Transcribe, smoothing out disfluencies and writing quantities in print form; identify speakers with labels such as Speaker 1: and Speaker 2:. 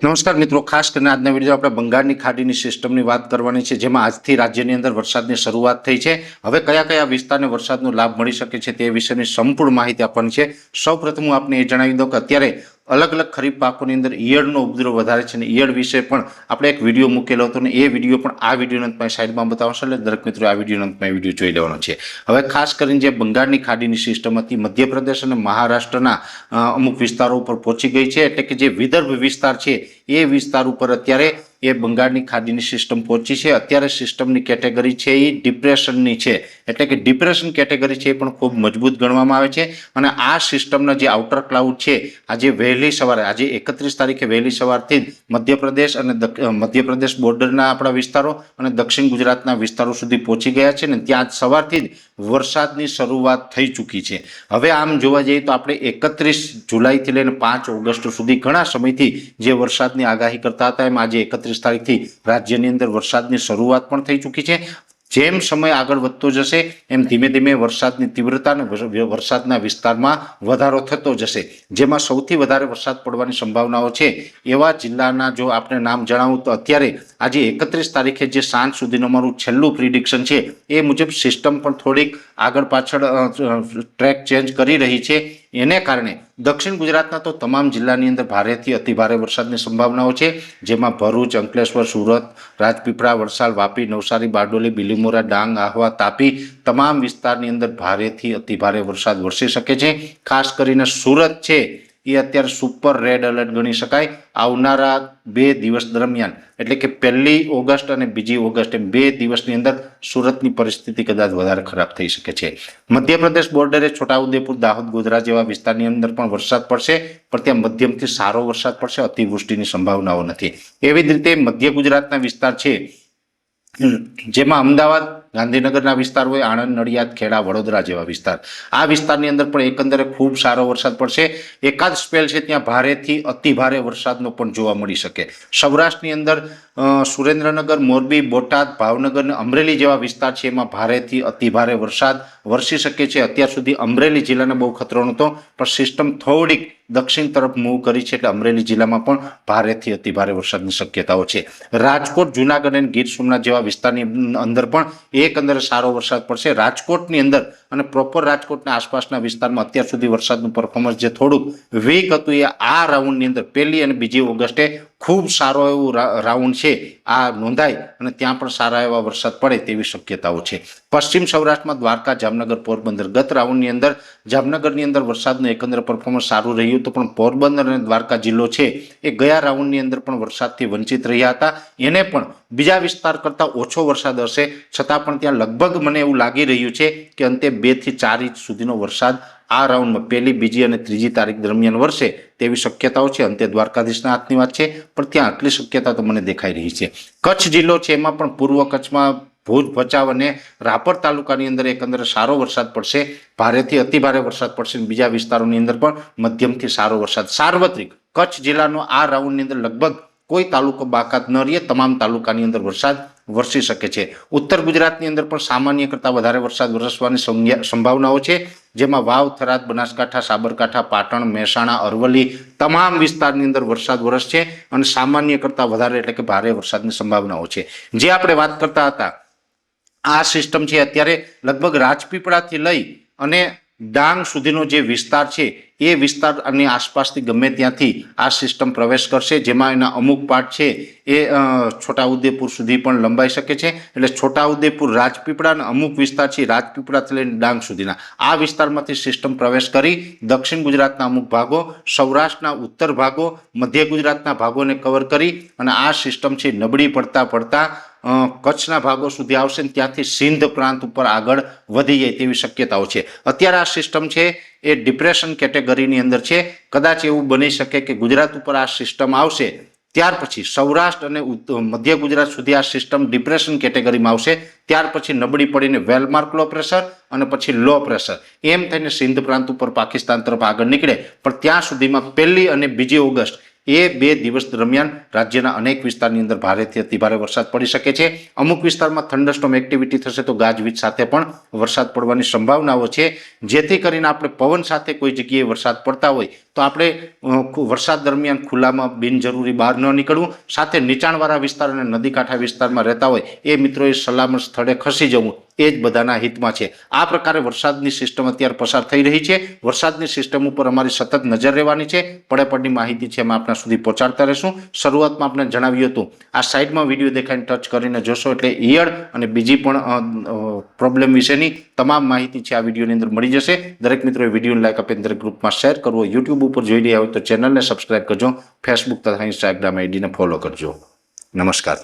Speaker 1: નમસ્કાર મિત્રો, ખાસ કરીને આજના વિડીયો આપણે બંગાળની ખાડીની સિસ્ટમની વાત કરવાની છે, જેમાં આજથી રાજ્યની અંદર વરસાદની શરૂઆત થઈ છે. હવે કયા કયા વિસ્તારને વરસાદનો લાભ મળી શકે છે તે વિશેની સંપૂર્ણ માહિતી આપવાની છે. સૌપ્રથમ હું આપને એ જણાવી દઉં કે અત્યારે અલગ અલગ ખરીફ પાકોની અંદર ઈયળનો ઉપદ્રવ વધારે છે અને ઈયળ વિશે પણ આપણે એક વિડીયો મૂકેલો હતો અને એ વિડીયો પણ આ વિડીયોના અંતમાં સાઈડમાં બતાવશે, એટલે દરેક મિત્રો આ વિડીયોના અંતમાં વિડીયો જોઈ લેવાનો છે. હવે ખાસ કરીને જે બંગાળની ખાડીની સિસ્ટમ હતી મધ્યપ્રદેશ અને મહારાષ્ટ્રના અમુક વિસ્તારો ઉપર પહોંચી ગઈ છે, એટલે કે જે વિદર્ભ વિસ્તાર છે એ વિસ્તાર ઉપર અત્યારે એ બંગાળની ખાડીની સિસ્ટમ પહોંચી છે. અત્યારે સિસ્ટમની કેટેગરી છે એ ડિપ્રેશનની છે, એટલે કે ડિપ્રેશન કેટેગરી છે એ પણ ખૂબ મજબૂત ગણવામાં આવે છે. અને આ સિસ્ટમના જે આઉટર ક્લાઉડ છે આજે વહેલી સવારે, આજે 31 તારીખે વહેલી સવારથી જ મધ્યપ્રદેશ અને મધ્યપ્રદેશ બોર્ડરના આપણા વિસ્તારો અને દક્ષિણ ગુજરાતના વિસ્તારો સુધી પહોંચી ગયા છે ને ત્યાં સવારથી જ વરસાદની શરૂઆત થઈ ચૂકી છે. હવે આમ જોવા જઈએ તો આપણે 31 જુલાઈથી લઈને 5 ઓગસ્ટ સુધી ઘણા સમયથી જે વરસાદની આગાહી કરતા હતા એમ આજે 31 તારીખથી રાજ્યની અંદર વરસાદની શરૂઆત પણ થઈ ચૂકી છે. જેમ સમય આગળ વધતો જશે એમ ધીમે ધીમે વરસાદની તીવ્રતા અને વરસાદના વિસ્તારમાં વધારો થતો જશે. જેમાં સૌથી વધારે વરસાદ પડવાની સંભાવનાઓ છે એવા જિલ્લાના જો આપણે નામ જણાવું તો અત્યારે આજે 31 તારીખે જે સાંજ સુધીનું અમારું છેલ્લું પ્રિડિક્શન છે એ મુજબ સિસ્ટમ પણ થોડીક આગળ પાછળ ટ્રેક ચેન્જ કરી રહી છે. એને કારણે દક્ષિણ ગુજરાતના તો તમામ જિલ્લાની અંદર ભારેથી અતિભારે વરસાદની સંભાવનાઓ છે, જેમાં ભરૂચ, અંકલેશ્વર, સુરત, રાજપીપળા, વલસાડ, વાપી, નવસારી, બારડોલી, બીલીમોરા, ડાંગ, આહવા, તાપી તમામ વિસ્તારની અંદર ભારેથી અતિભારે વરસાદ વરસી શકે છે. ખાસ કરીને સુરત છે એ અત્યારે સુપર રેડ એલર્ટ ગણી શકાય. આવનારા 2 દિવસ દરમિયાન, એટલે કે 1 ઓગસ્ટ અને 2 ઓગસ્ટ એમ 2 દિવસની અંદર સુરતની પરિસ્થિતિ કદાચ વધારે ખરાબ થઈ શકે છે. મધ્યપ્રદેશ બોર્ડરે છોટાઉદેપુર, દાહોદ, ગોધરા જેવા વિસ્તારની અંદર પણ વરસાદ પડશે, પણ ત્યાં મધ્યમથી સારો વરસાદ પડશે, અતિવૃષ્ટિની સંભાવનાઓ નથી. એવી જ રીતે મધ્ય ગુજરાતના વિસ્તાર છે જેમાં અમદાવાદ, ગાંધીનગરના વિસ્તાર હોય, આણંદ, નડિયાદ, ખેડા, વડોદરા જેવા વિસ્તાર, આ વિસ્તારની અંદર પણ એકંદરે ખૂબ સારો વરસાદ પડશે. એકાદ સ્પેલ છે ત્યાં ભારેથી અતિભારે વરસાદનો પણ જોવા મળી શકે. સૌરાષ્ટ્રની અંદર સુરેન્દ્રનગર, મોરબી, બોટાદ, ભાવનગર અને અમરેલી જેવા વિસ્તાર છે એમાં ભારેથી અતિભારે વરસાદ વરસી શકે છે. અત્યાર સુધી અમરેલી જિલ્લાને બહુ ખતરો નહોતો, પણ સિસ્ટમ થોડીક દક્ષિણ તરફ મૂવ કરી છે, એટલે અમરેલી જિલ્લામાં પણ ભારેથી અતિભારે વરસાદની શક્યતાઓ છે. રાજકોટ, જુનાગઢ અને ગીર સોમનાથ જેવા વિસ્તારની અંદર પણ એકંદરે સારો વરસાદ પડશે. રાજકોટની અંદર અને પ્રોપર રાજકોટના આસપાસના વિસ્તારમાં અત્યાર સુધી વરસાદનું પરફોર્મન્સ જે થોડુંક વીક હતું એ આ રાઉન્ડની અંદર 1 અને 2 ઓગસ્ટે ખૂબ સારો એવું રાઉન્ડ છે આ નોંધાય અને ત્યાં પણ સારા એવા વરસાદ પડે તેવી શક્યતાઓ છે. પશ્ચિમ સૌરાષ્ટ્રમાં દ્વારકા, જામનગર, પોરબંદર, ગત રાઉન્ડની અંદર જામનગરની અંદર વરસાદનું એકંદરે પરફોર્મન્સ સારું રહ્યું હતું, પણ પોરબંદર અને દ્વારકા જિલ્લો છે એ ગયા રાઉન્ડની અંદર પણ વરસાદથી વંચિત રહ્યા હતા. એને પણ બીજા વિસ્તાર કરતાં ઓછો વરસાદ હશે, છતાં પણ ત્યાં લગભગ મને એવું લાગી રહ્યું છે કે અંતે 2 થી 4 ઇંચ સુધીનો વરસાદ આ રાઉન્ડમાં 1, 2 અને 3 તારીખ દરમિયાન વરસે તેવી શક્યતાઓ છે. અંતે દ્વારકાધીશના હાથની વાત છે, પણ ત્યાં આટલી શક્યતા તો મને દેખાઈ રહી છે. કચ્છ જિલ્લો છે એમાં પણ પૂર્વ કચ્છમાં ભુજ, ભચાઉ અને રાપર તાલુકાની અંદર એકંદરે સારો વરસાદ પડશે, ભારેથી અતિભારે વરસાદ પડશે. બીજા વિસ્તારોની અંદર પણ મધ્યમથી સારો વરસાદ. સાર્વત્રિક કચ્છ જિલ્લાનો આ રાઉન્ડની અંદર લગભગ કોઈ તાલુકો બાકાત ન રહે, તમામ તાલુકાની અંદર વરસાદ વરસી શકે છે. ઉત્તર ગુજરાતની અંદર પણ સામાન્ય કરતાં વધારે વરસાદ વરસવાની સંભાવનાઓ છે, જેમાં વાવ, થરાદ, બનાસકાંઠા, સાબરકાંઠા, પાટણ, મહેસાણા, અરવલ્લી તમામ વિસ્તારની અંદર વરસાદ વરસશે અને સામાન્ય કરતાં વધારે એટલે કે ભારે વરસાદની સંભાવનાઓ છે. જે આપણે વાત કરતા હતા આ સિસ્ટમ છે અત્યારે લગભગ રાજપીપળાથી લઈ અને ડાંગ સુધીનો જે વિસ્તાર છે એ વિસ્તાર અને આસપાસથી ગમે ત્યાંથી આ સિસ્ટમ પ્રવેશ કરશે, જેમાં એના અમુક પાર્ટ છે એ છોટાઉદેપુર સુધી પણ લંબાઈ શકે છે. એટલે છોટાઉદેપુર, રાજપીપળા અને અમુક વિસ્તાર છે રાજપીપળાથી લઈને ડાંગ સુધીના આ વિસ્તારમાંથી સિસ્ટમ પ્રવેશ કરી દક્ષિણ ગુજરાતના અમુક ભાગો, સૌરાષ્ટ્રના ઉત્તર ભાગો, મધ્ય ગુજરાતના ભાગોને કવર કરી અને આ સિસ્ટમ છે નબળી પડતા કચ્છના ભાગો સુધી આવશે ને ત્યાંથી સિંધ પ્રાંત ઉપર આગળ વધી જાય તેવી શક્યતાઓ છે. અત્યારે આ સિસ્ટમ છે એ ડિપ્રેશન કેટેગરીની અંદર છે. કદાચ એવું બની શકે કે ગુજરાત ઉપર આ સિસ્ટમ આવશે ત્યાર પછી સૌરાષ્ટ્ર અને મધ્ય ગુજરાત સુધી આ સિસ્ટમ ડિપ્રેશન કેટેગરીમાં આવશે, ત્યાર પછી નબળી પડીને વેલમાર્ક લો પ્રેશર અને પછી લો પ્રેશર એમ થઈને સિંધ પ્રાંત ઉપર પાકિસ્તાન તરફ આગળ નીકળે. પણ ત્યાં સુધીમાં 1 અને 2 ઓગસ્ટ એ 2 દિવસ દરમિયાન રાજ્યના અનેક વિસ્તારની અંદર ભારેથી અતિભારે વરસાદ પડી શકે છે। અમુક વિસ્તારમાં થંડરસ્ટોર્મ એક્ટિવિટી થશે તો ગાજવીજ સાથે પણ વરસાદ પડવાની સંભાવનાઓ છે, જેથી કરીને આપણે પવન સાથે કોઈ જગ્યાએ વરસાદ પડતા હોય તો આપણે વરસાદ દરમિયાન ખુલ્લામાં બિનજરૂરી બહાર ન નીકળવું, સાથે નીચાણવાળા વિસ્તાર અને નદી કાંઠા વિસ્તારમાં રહેતા હોય એ મિત્રોએ સલામત સ્થળે ખસી જવું એ જ બધાના હિતમાં છે। આ પ્રકારે વરસાદની સિસ્ટમ અત્યારે પસાર થઈ રહી છે। વરસાદની સિસ્ટમ ઉપર અમારી સતત નજર રહેવાની છે। પડે પડની માહિતી છે અમે આપણા સુધી પહોંચાડતા રહીશું। શરૂઆતમાં આપણે જણાવ્યું હતું, આ સાઈડમાં વિડીયો દેખાઈને ટચ કરીને જોશો એટલે ઈયળ અને બીજી પણ પ્રોબ્લેમ વિશેની તમામ માહિતી છે આ વિડીયોની અંદર મળી જશે। દરેક મિત્રોએ વિડીયોને લાઈક આપીને દરેક ગ્રુપમાં શેર કરવો। યુટ્યુબ ઉપર જોઈ રહ્યા હોય તો ચેનલને સબસ્ક્રાઇબ કરજો, ફેસબુક તથા ઇન્સ્ટાગ્રામ આઈડીને ફોલો કરજો। નમસ્કાર।